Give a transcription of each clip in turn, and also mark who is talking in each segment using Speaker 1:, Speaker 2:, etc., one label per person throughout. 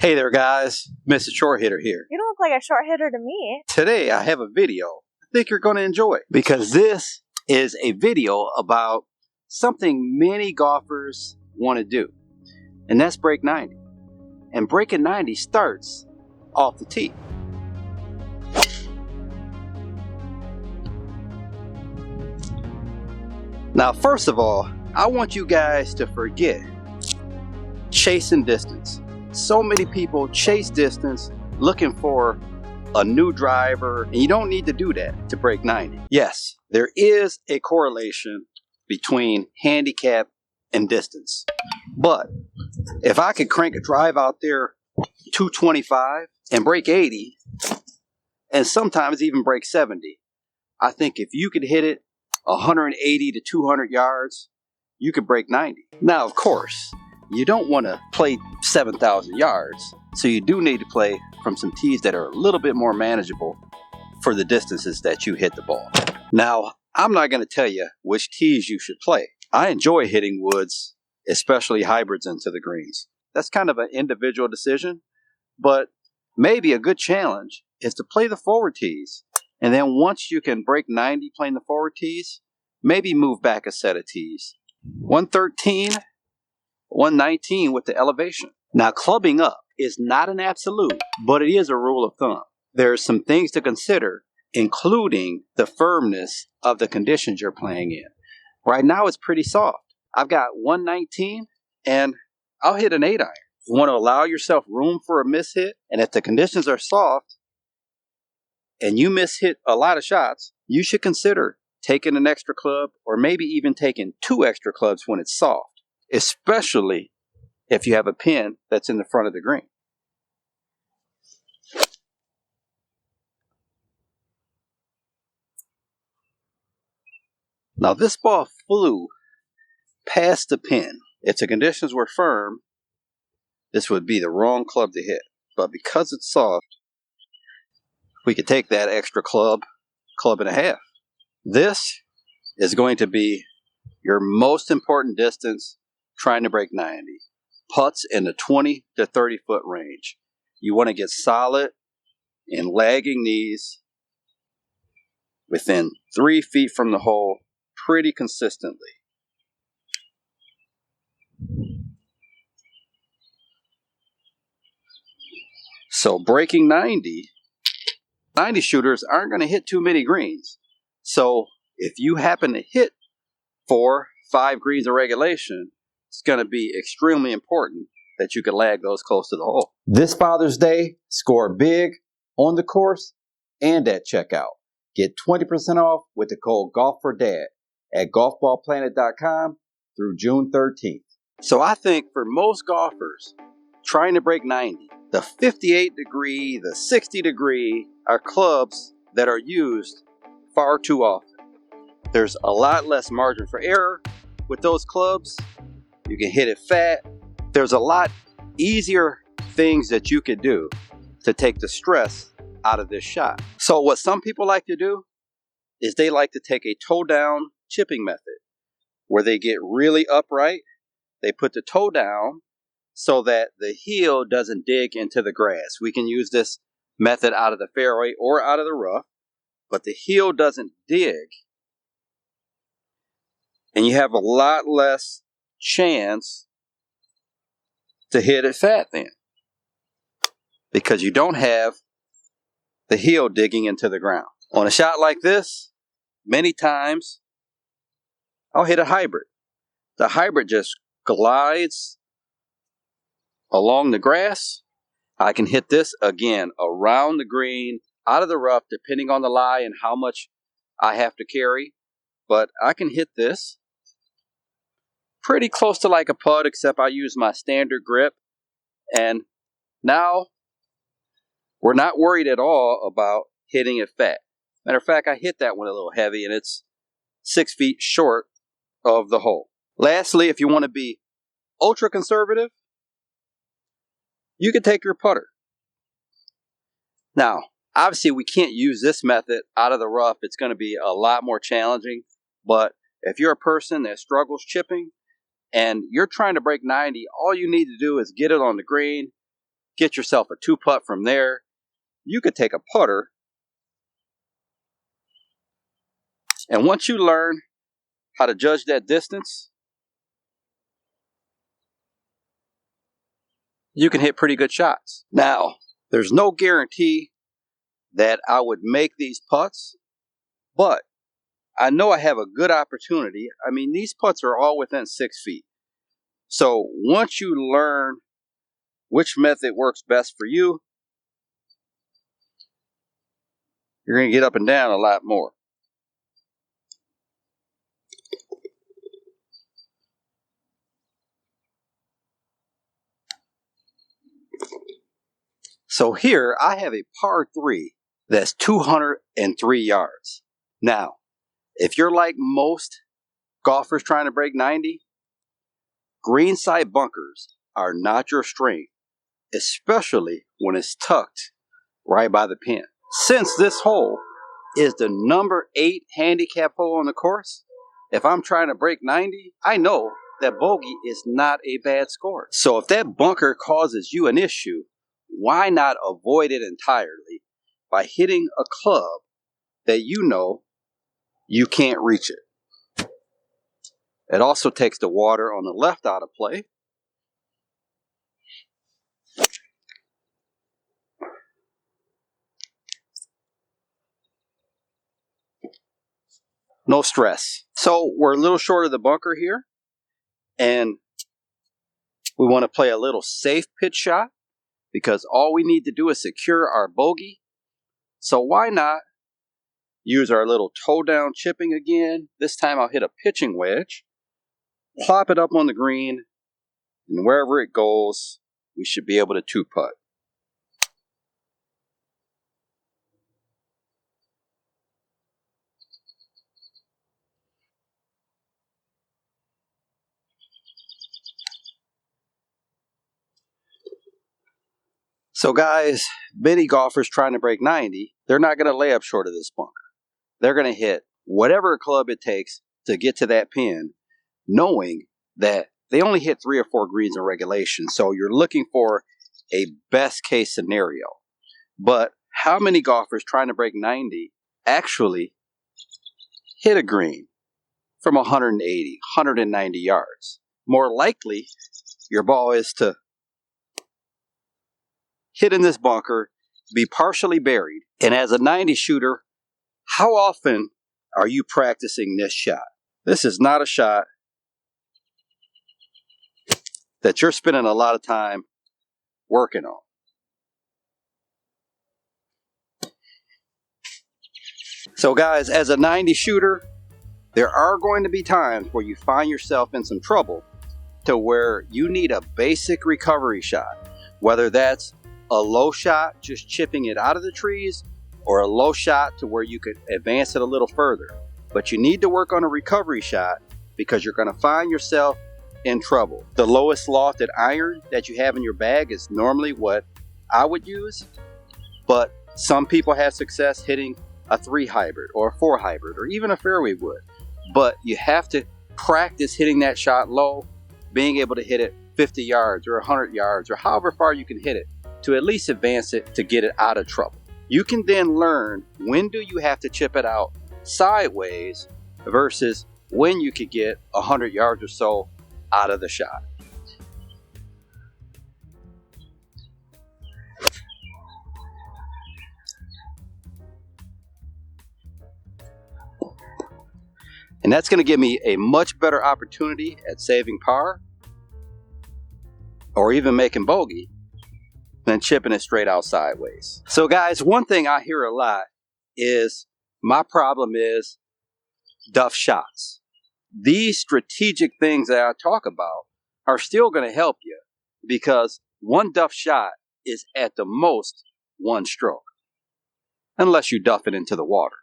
Speaker 1: Hey there guys, Mr. Short Hitter here.
Speaker 2: You don't look like a short hitter to me.
Speaker 1: Today I have a video I think you're going to enjoy because this is a video about something many golfers want to do, and that's break 90. And breaking 90 starts off the tee. Now first of all, I want you guys to forget chasing distance. So many people chase distance looking for a new driver, and you don't need to do that to break 90. Yes, there is a correlation between handicap and distance. But if I could crank a drive out there 225 and break 80, and sometimes even break 70, I think if you could hit it 180 to 200 yards, you could break 90. Now, of course, you don't want to play 7,000 yards, so you do need to play from some tees that are a little bit more manageable for the distances that you hit the ball. Now, I'm not going to tell you which tees you should play. I enjoy hitting woods, especially hybrids, into the greens. That's kind of an individual decision, but maybe a good challenge is to play the forward tees. And then once you can break 90 playing the forward tees, maybe move back a set of tees. 113, 119 with the elevation. Now, clubbing up is not an absolute, but it is a rule of thumb. There are some things to consider, including the firmness of the conditions you're playing in. Right now, it's pretty soft. I've got 119, and I'll hit an 8-iron. You want to allow yourself room for a miss hit, and if the conditions are soft, and you miss hit a lot of shots, you should consider taking an extra club, or maybe even taking 2 extra clubs when it's soft, especially if you have a pin that's in the front of the green. Now this ball flew past the pin. If the conditions were firm, this would be the wrong club to hit. But because it's soft, we could take that extra club, club and a half. This is going to be your most important distance trying to break 90. Putts in the 20 to 30 foot range. You want to get solid in lagging knees within 3 feet from the hole pretty consistently. So breaking 90 shooters aren't going to hit too many greens. So if you happen to hit 4, 5 greens of regulation, it's going to be extremely important that you can lag those close to the hole. This Father's Day, score big on the course and at checkout. Get 20% off with the code GOLFFORDAD at golfballplanet.com through June 13th. So I think for most golfers trying to break 90, the 58 degree, the 60 degree are clubs that are used far too often. There's a lot less margin for error with those clubs. You can hit it fat. There's a lot easier things that you could do to take the stress out of this shot. So what some people like to do is they like to take a toe down chipping method where they get really upright. They put the toe down so that the heel doesn't dig into the grass. We can use this method out of the fairway or out of the rough, but the heel doesn't dig, and you have a lot less chance to hit it fat then, because you don't have the heel digging into the ground. On a shot like this, many times I'll hit a hybrid. The hybrid just glides along the grass. I can hit this again around the green, out of the rough, depending on the lie and how much I have to carry. But I can hit this pretty close to like a putt, except I use my standard grip. And now we're not worried at all about hitting it fat. Matter of fact, I hit that one a little heavy, and it's 6 feet short of the hole. Lastly, if you want to be ultra conservative, you can take your putter. Now, obviously, we can't use this method out of the rough. It's going to be a lot more challenging. But if you're a person that struggles chipping and you're trying to break 90, all you need to do is get it on the green, get yourself a 2-putt from there. You could take a putter, and once you learn how to judge that distance, you can hit pretty good shots. Now, there's no guarantee that I would make these putts, but I know I have a good opportunity. I mean, these putts are all within 6 feet. So once you learn which method works best for you, you're going to get up and down a lot more. So here I have a par 3 that's 203 yards. Now, if you're like most golfers trying to break 90, greenside bunkers are not your strength, especially when it's tucked right by the pin. Since this hole is the number 8 handicap hole on the course, if I'm trying to break 90, I know that bogey is not a bad score. So if that bunker causes you an issue, why not avoid it entirely by hitting a club that you know you can't reach it? It also takes the water on the left out of play. No stress. So we're a little short of the bunker here, and we want to play a little safe pitch shot because all we need to do is secure our bogey. So why not use our little toe down chipping again? This time I'll hit a pitching wedge, plop it up on the green, and wherever it goes, we should be able to 2-putt. So guys, many golfers trying to break 90, they're not going to lay up short of this bunker. They're going to hit whatever club it takes to get to that pin, knowing that they only hit 3 or 4 greens in regulation. So you're looking for a best case scenario. But how many golfers trying to break 90 actually hit a green from 180, 190 yards? More likely, your ball is to hit in this bunker, be partially buried. And as a 90 shooter, how often are you practicing this shot? This is not a shot that you're spending a lot of time working on. So guys, as a 90 shooter, there are going to be times where you find yourself in some trouble to where you need a basic recovery shot, whether that's a low shot, just chipping it out of the trees, or a low shot to where you could advance it a little further. But you need to work on a recovery shot because you're going to find yourself in trouble. The lowest lofted iron that you have in your bag is normally what I would use, but some people have success hitting a 3 hybrid or a 4 hybrid or even a fairway wood. But you have to practice hitting that shot low, being able to hit it 50 yards or 100 yards or however far you can hit it to at least advance it to get it out of trouble. You can then learn when do you have to chip it out sideways versus when you could get 100 yards or so out of the shot. And that's going to give me a much better opportunity at saving par or even making bogey than chipping it straight out sideways. So guys, one thing I hear a lot is my problem is duff shots. These strategic things that I talk about are still going to help you because one duff shot is at the most 1 stroke, unless you duff it into the water,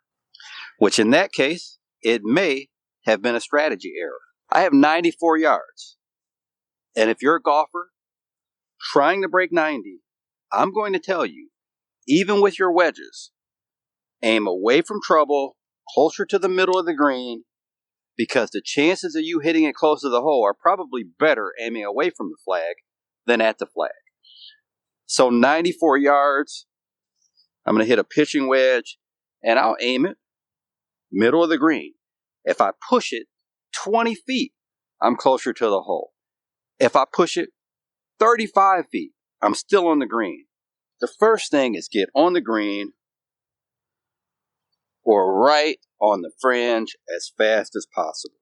Speaker 1: which in that case, it may have been a strategy error. I have 94 yards, and if you're a golfer trying to break 90, I'm going to tell you, even with your wedges, aim away from trouble, closer to the middle of the green, because the chances of you hitting it close to the hole are probably better aiming away from the flag than at the flag. So 94 yards, I'm going to hit a pitching wedge, and I'll aim it middle of the green. If I push it 20 feet, I'm closer to the hole. If I push it 35 feet, I'm still on the green. The first thing is get on the green or right on the fringe as fast as possible.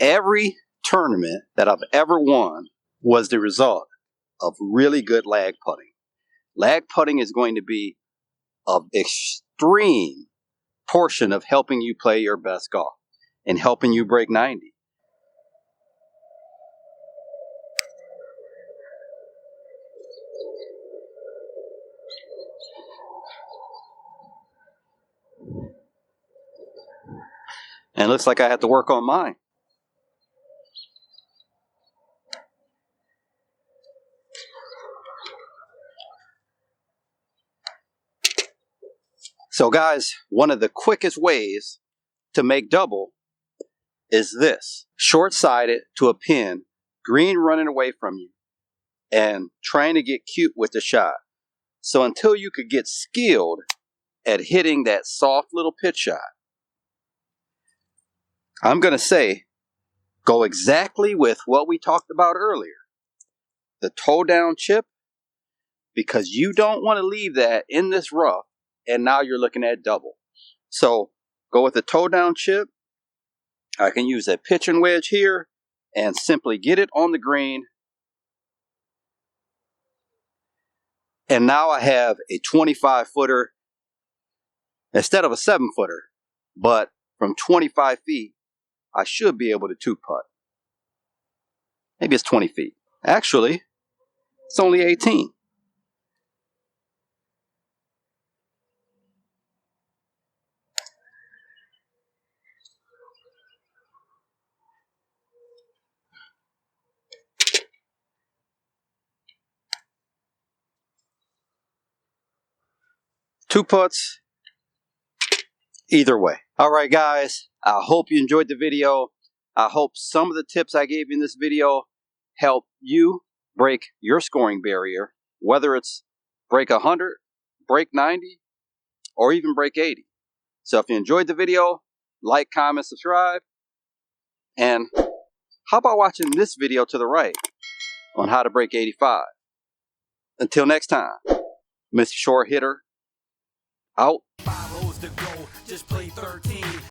Speaker 1: Every tournament that I've ever won was the result of really good lag putting. Lag putting is going to be an extreme portion of helping you play your best golf and helping you break 90. And it looks like I have to work on mine. So guys, one of the quickest ways to make double is this. Short-sided to a pin, green running away from you, and trying to get cute with the shot. So until you could get skilled at hitting that soft little pitch shot, I'm going to say go exactly with what we talked about earlier. The toe down chip, because you don't want to leave that in this rough and now you're looking at double. So go with the toe down chip. I can use that pitching wedge here and simply get it on the green. And now I have a 25-footer instead of a 7-footer. But from 25 feet, I should be able to two-putt. Maybe it's 20 feet. Actually, it's only 18. Two putts, either way. All right, guys, I hope you enjoyed the video. I hope some of the tips I gave you in this video help you break your scoring barrier, whether it's break 100, break 90, or even break 80. So if you enjoyed the video, like, comment, subscribe. And how about watching this video to the right on how to break 85? Until next time, Mr. Short Hitter, out.
Speaker 3: 5 holes to go, just play 13.